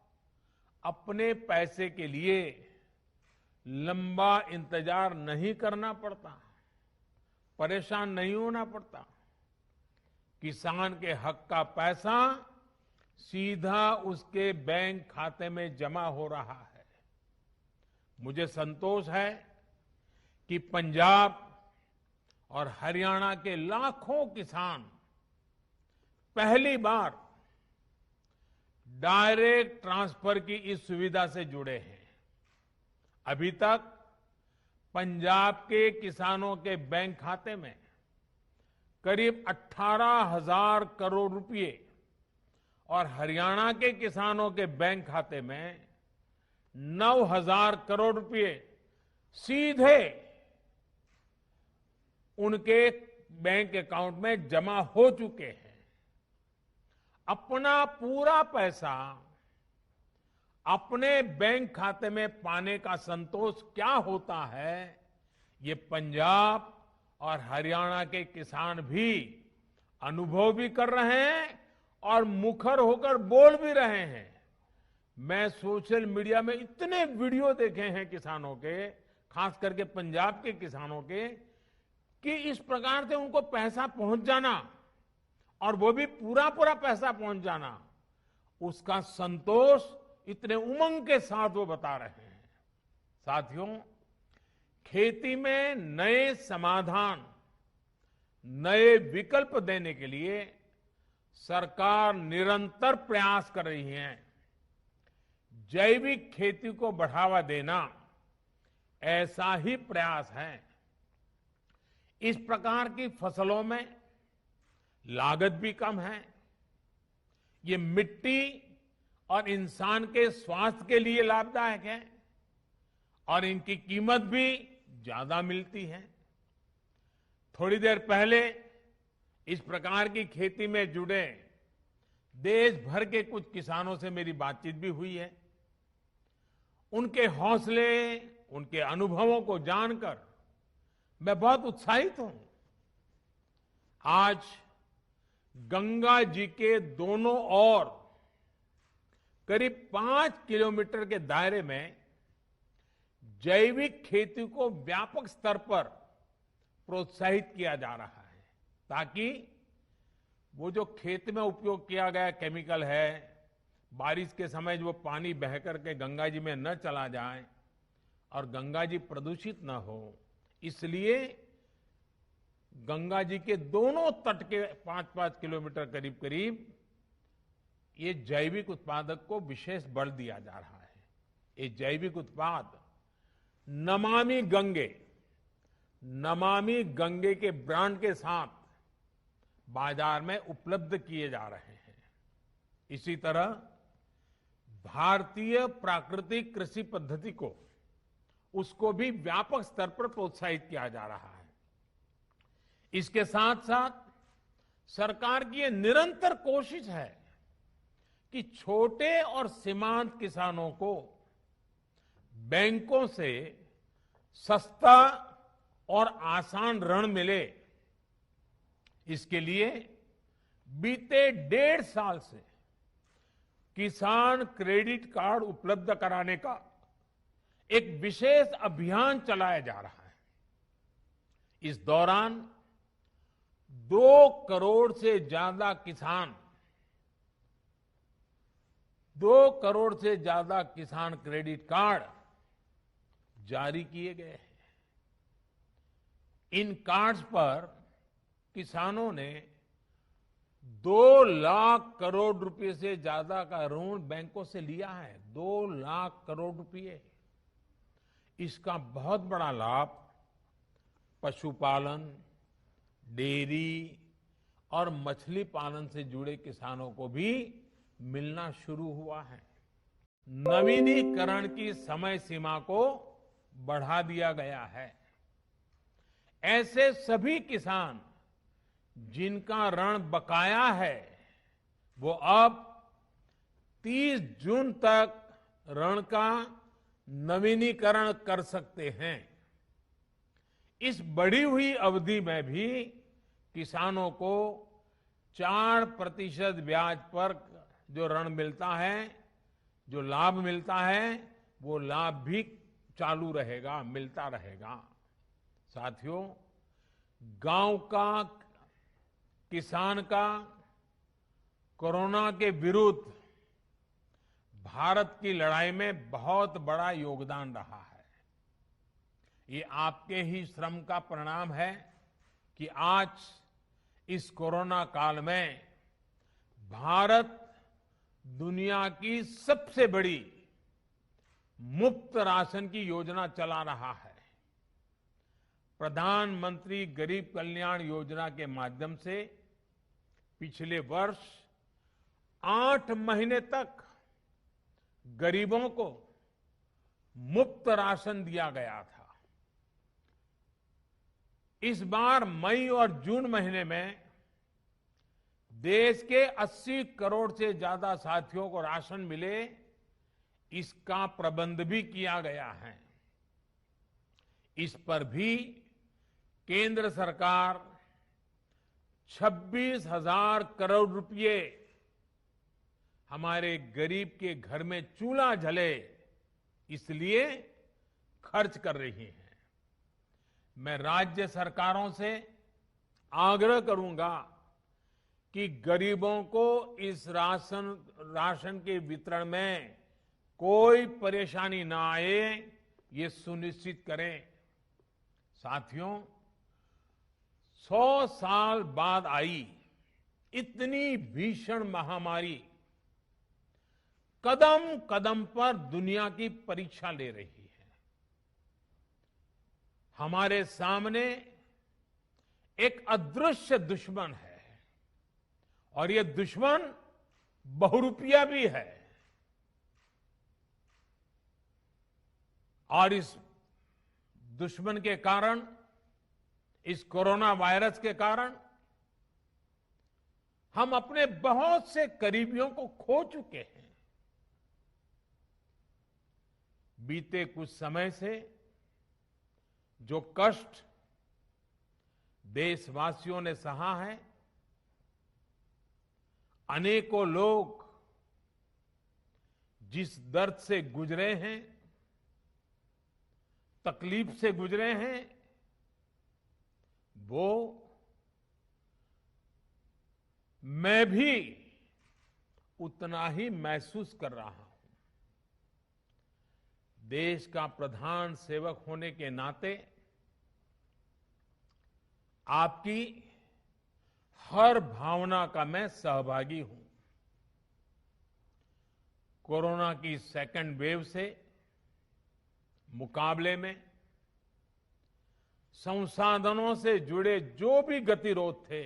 अपने पैसे के लिए लंबा इंतजार नहीं करना पड़ता, परेशान नहीं होना पड़ता। किसान के हक का पैसा सीधा उसके बैंक खाते में जमा हो रहा है। मुझे संतोष है कि पंजाब और हरियाणा के लाखों किसान पहली बार डायरेक्ट ट्रांसफर की इस सुविधा से जुड़े हैं। अभी तक पंजाब के किसानों के बैंक खाते में करीब 18,000 करोड़ रुपए और हरियाणा के किसानों के बैंक खाते में 9,000 करोड़ रुपए सीधे उनके बैंक अकाउंट में जमा हो चुके हैं। अपना पूरा पैसा अपने बैंक खाते में पाने का संतोष क्या होता है, ये पंजाब और हरियाणा के किसान भी अनुभव भी कर रहे हैं और मुखर होकर बोल भी रहे हैं। मैं सोशल मीडिया में इतने वीडियो देखे हैं किसानों के, खास करके पंजाब के किसानों के, कि इस प्रकार से उनको पैसा पहुंच जाना और वो भी पूरा पूरा पैसा पहुंच जाना, उसका संतोष इतने उमंग के साथ वो बता रहे हैं। साथियों, खेती में नए समाधान, नए विकल्प देने के लिए सरकार निरंतर प्रयास कर रही है। जैविक खेती को बढ़ावा देना ऐसा ही प्रयास है। इस प्रकार की फसलों में लागत भी कम है, ये मिट्टी और इंसान के स्वास्थ्य के लिए लाभदायक है और इनकी कीमत भी ज्यादा मिलती है। थोड़ी देर पहले इस प्रकार की खेती में जुड़े देश भर के कुछ किसानों से मेरी बातचीत भी हुई है। उनके हौसले, उनके अनुभवों को जानकर मैं बहुत उत्साहित हूं। आज गंगा जी के दोनों ओर करीब 5 किलोमीटर के दायरे में जैविक खेती को व्यापक स्तर पर प्रोत्साहित किया जा रहा है, ताकि वो जो खेत में उपयोग किया गया केमिकल है, बारिश के समय जो पानी बह करके गंगा जी में न चला जाए और गंगा जी प्रदूषित न हो, इसलिए गंगा जी के दोनों तट के 5-5 किलोमीटर करीब करीब ये जैविक उत्पादक को विशेष बल दिया जा रहा है। ये जैविक उत्पाद नमामि गंगे के ब्रांड के साथ बाजार में उपलब्ध किए जा रहे हैं। इसी तरह भारतीय प्राकृतिक कृषि पद्धति को, उसको भी व्यापक स्तर पर प्रोत्साहित किया जा रहा है। इसके साथ साथ सरकार की ये निरंतर कोशिश है कि छोटे और सीमांत किसानों को बैंकों से सस्ता और आसान ऋण मिले। इसके लिए बीते 1.5 साल से किसान क्रेडिट कार्ड उपलब्ध कराने का एक विशेष अभियान चलाया जा रहा है। इस दौरान 2 करोड़ से ज्यादा किसान क्रेडिट कार्ड जारी किए गए हैं। इन कार्ड्स पर किसानों ने 2 लाख करोड़ रुपए से ज्यादा का ऋण बैंकों से लिया है। 2 लाख करोड़ रुपए। इसका बहुत बड़ा लाभ पशुपालन, डेयरी और मछली पालन से जुड़े किसानों को भी मिलना शुरू हुआ है। नवीनीकरण की समय सीमा को बढ़ा दिया गया है। ऐसे सभी किसान जिनका ऋण बकाया है, वो अब 30 जून तक ऋण का नवीनीकरण कर सकते हैं। इस बढ़ी हुई अवधि में भी किसानों को 4% ब्याज पर जो ऋण मिलता है, जो लाभ मिलता है, वो लाभ भी चालू रहेगा, मिलता रहेगा। साथियों, गांव का किसान का कोरोना के विरुद्ध भारत की लड़ाई में बहुत बड़ा योगदान रहा है। ये आपके ही श्रम का परिणाम है कि आज इस कोरोना काल में भारत दुनिया की सबसे बड़ी मुफ्त राशन की योजना चला रहा है। प्रधानमंत्री गरीब कल्याण योजना के माध्यम से पिछले वर्ष 8 महीने तक गरीबों को मुफ्त राशन दिया गया था। इस बार मई और जून महीने में देश के 80 करोड़ से ज्यादा साथियों को राशन मिले, इसका प्रबंध भी किया गया है। इस पर भी केंद्र सरकार 26,000 करोड़ रुपए हमारे गरीब के घर में चूल्हा जले इसलिए खर्च कर रही है। मैं राज्य सरकारों से आग्रह करूंगा कि गरीबों को इस राशन के वितरण में कोई परेशानी ना आए, ये सुनिश्चित करें। साथियों, 100 साल बाद आई इतनी भीषण महामारी कदम कदम पर दुनिया की परीक्षा ले रही है। हमारे सामने एक अदृश्य दुश्मन है और ये दुश्मन बहुरूपिया भी है। और इस दुश्मन के कारण, इस कोरोना वायरस के कारण हम अपने बहुत से करीबियों को खो चुके हैं। बीते कुछ समय से जो कष्ट देशवासियों ने सहा है, अनेकों लोग जिस दर्द से गुजरे हैं, तकलीफ से गुजरे हैं, वो मैं भी उतना ही महसूस कर रहा हूं। देश का प्रधान सेवक होने के नाते आपकी हर भावना का मैं सहभागी हूं। कोरोना की सेकंड वेव से मुकाबले में संसाधनों से जुड़े जो भी गतिरोध थे,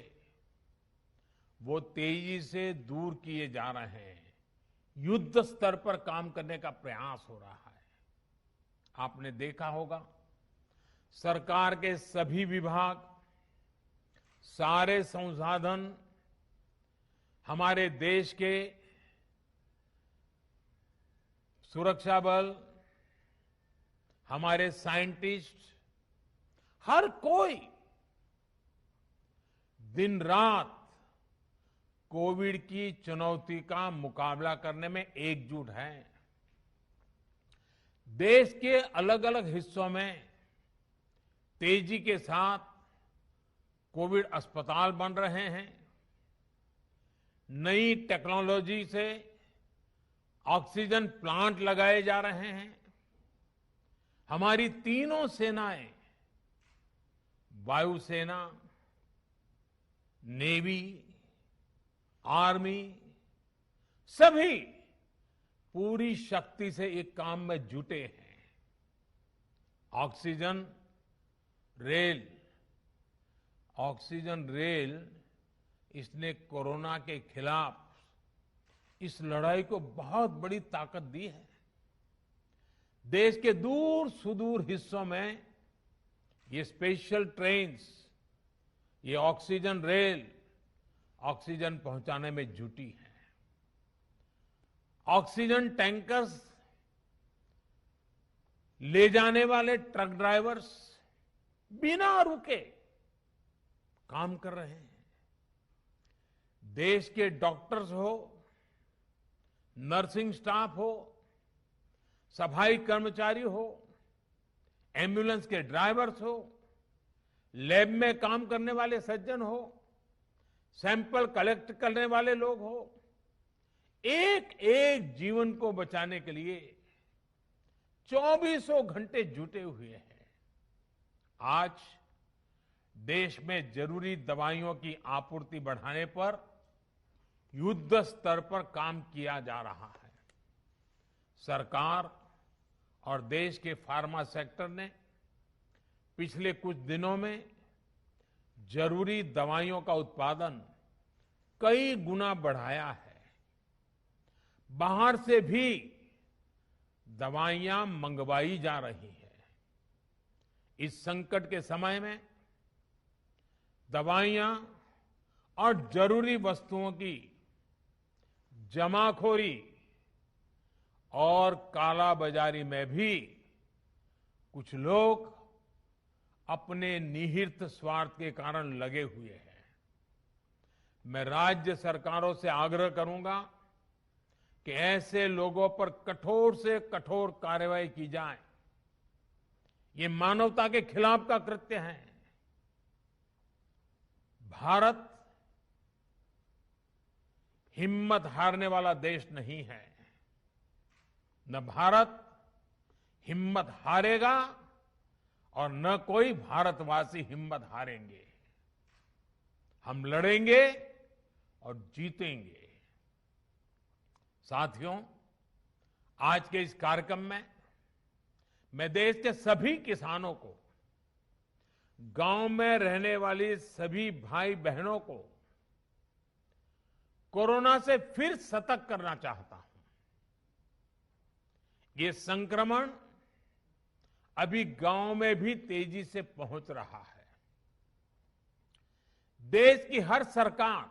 वो तेजी से दूर किए जा रहे हैं। युद्ध स्तर पर काम करने का प्रयास हो रहा है। आपने देखा होगा, सरकार के सभी विभाग, सारे संसाधन, हमारे देश के सुरक्षा बल, हमारे साइंटिस्ट, हर कोई दिन रात कोविड की चुनौती का मुकाबला करने में एकजुट है। देश के अलग अलग हिस्सों में तेजी के साथ कोविड अस्पताल बन रहे हैं। नई टेक्नोलॉजी से ऑक्सीजन प्लांट लगाए जा रहे हैं। हमारी तीनों सेनाएं, वायुसेना, नेवी, आर्मी, सभी पूरी शक्ति से एक काम में जुटे हैं। ऑक्सीजन रेल इसने कोरोना के खिलाफ इस लड़ाई को बहुत बड़ी ताकत दी है। देश के दूर सुदूर हिस्सों में ये स्पेशल ट्रेन्स, ये ऑक्सीजन रेल ऑक्सीजन पहुंचाने में जुटी है। ऑक्सीजन टैंकर्स ले जाने वाले ट्रक ड्राइवर्स बिना रुके काम कर रहे हैं। देश के डॉक्टर्स हो, नर्सिंग स्टाफ हो, सफाई कर्मचारी हो, एम्बुलेंस के ड्राइवर्स हो, लैब में काम करने वाले सज्जन हो, सैंपल कलेक्ट करने वाले लोग हो, एक एक जीवन को बचाने के लिए 24 घंटे जुटे हुए हैं। आज देश में जरूरी दवाइयों की आपूर्ति बढ़ाने पर युद्ध स्तर पर काम किया जा रहा है। सरकार और देश के फार्मा सेक्टर ने पिछले कुछ दिनों में जरूरी दवाइयों का उत्पादन कई गुना बढ़ाया है। बाहर से भी दवाइयां मंगवाई जा रही हैं। इस संकट के समय में दवाइयां और जरूरी वस्तुओं की जमाखोरी और कालाबाजारी में भी कुछ लोग अपने निहित स्वार्थ के कारण लगे हुए हैं। मैं राज्य सरकारों से आग्रह करूंगा कि ऐसे लोगों पर कठोर से कठोर कार्रवाई की जाए। ये मानवता के खिलाफ का कृत्य है। भारत हिम्मत हारने वाला देश नहीं है। न भारत हिम्मत हारेगा और न कोई भारतवासी हिम्मत हारेंगे। हम लड़ेंगे और जीतेंगे। साथियों, आज के इस कार्यक्रम में मैं देश के सभी किसानों को, गांव में रहने वाली सभी भाई बहनों को कोरोना से फिर सतर्क करना चाहता हूं। ये संक्रमण अभी गांव में भी तेजी से पहुंच रहा है। देश की हर सरकार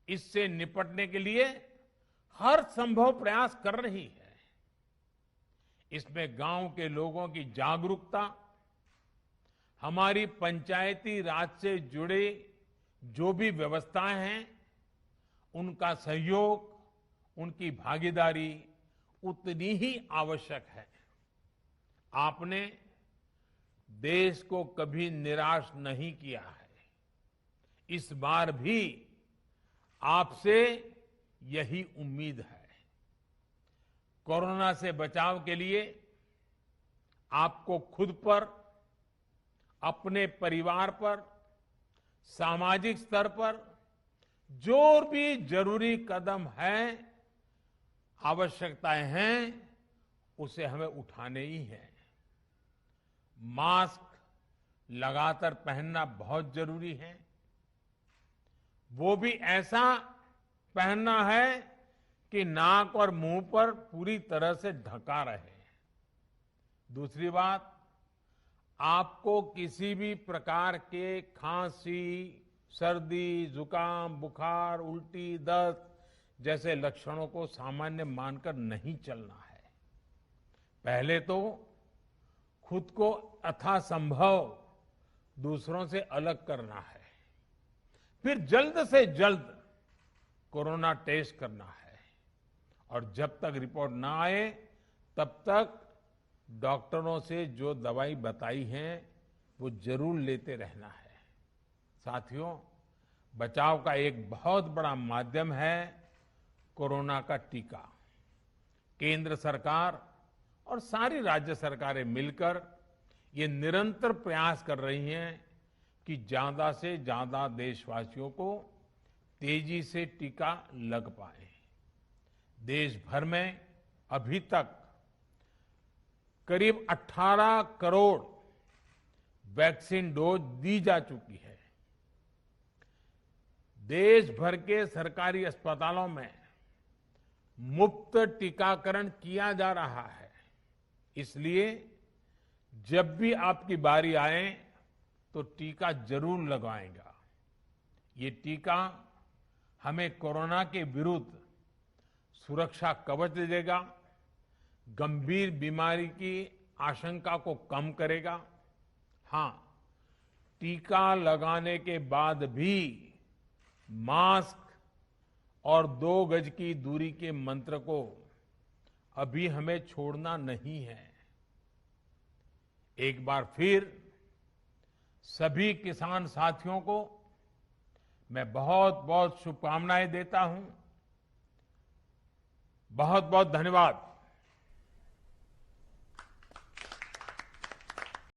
इससे निपटने के लिए हर संभव प्रयास कर रही है। इसमें गांव के लोगों की जागरूकता, हमारी पंचायती राज से जुड़े जो भी व्यवस्थाएं हैं, उनका सहयोग, उनकी भागीदारी उतनी ही आवश्यक है। आपने देश को कभी निराश नहीं किया है। इस बार भी आपसे यही उम्मीद है। कोरोना से बचाव के लिए आपको खुद पर, अपने परिवार पर, सामाजिक स्तर पर जो भी जरूरी कदम है, आवश्यकताएं हैं, उसे हमें उठाने ही हैं। मास्क लगातार पहनना बहुत जरूरी है। वो भी ऐसा पहनना है कि नाक और मुंह पर पूरी तरह से ढका रहे। दूसरी बात, आपको किसी भी प्रकार के खांसी, सर्दी, जुकाम, बुखार, उल्टी, दस्त जैसे लक्षणों को सामान्य मानकर नहीं चलना है। पहले तो खुद को यथासंभव दूसरों से अलग करना है, फिर जल्द से जल्द कोरोना टेस्ट करना है, और जब तक रिपोर्ट ना आए तब तक डॉक्टरों से जो दवाई बताई है वो जरूर लेते रहना है। साथियों, बचाव का एक बहुत बड़ा माध्यम है कोरोना का टीका। केंद्र सरकार और सारी राज्य सरकारें मिलकर ये निरंतर प्रयास कर रही हैं कि ज्यादा से ज्यादा देशवासियों को तेजी से टीका लग पाए। देश भर में अभी तक करीब 18 करोड़ वैक्सीन डोज दी जा चुकी है। देश भर के सरकारी अस्पतालों में मुफ्त टीकाकरण किया जा रहा है। इसलिए जब भी आपकी बारी आए तो टीका जरूर लगवाएगा। ये टीका हमें कोरोना के विरुद्ध सुरक्षा कवच देगा, गंभीर बीमारी की आशंका को कम करेगा। हां, टीका लगाने के बाद भी मास्क और 2 गज की दूरी के मंत्र को अभी हमें छोड़ना नहीं है। एक बार फिर सभी किसान साथियों को मैं बहुत बहुत शुभकामनाएं देता हूं। बहुत बहुत धन्यवाद।